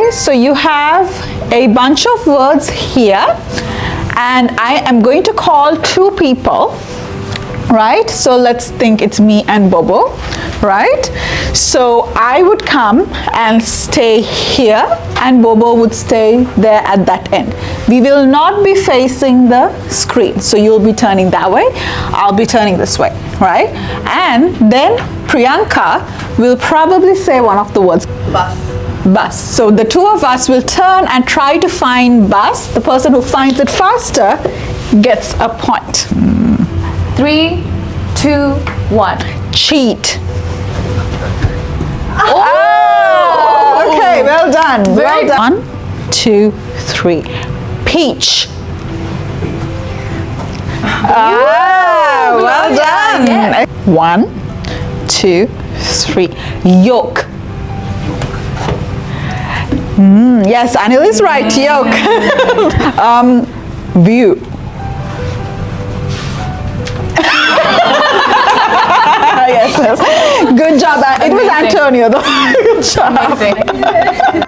Okay, so you have a bunch of words here, and I am going to call two people, right? So let's think it's me and Bobo, right? So I would come and stay here, and Bobo would stay there at that end. We will not be facing the screen, so you'll be turning that way, I'll be turning this way, right? And then Priyanka will probably say one of the words. Bus. So the two of us will turn and try to find bus. The person who finds it faster gets a point. 3, 2, 1. Cheat. Oh! Okay, well done. Well done. 1, 2, 3. Peach. Well done. Yes. 1, 2, 3. Yolk. Yes, Anil is right. Yolk. View. Yes. Good job. It was Antonio though. Good job. Amazing.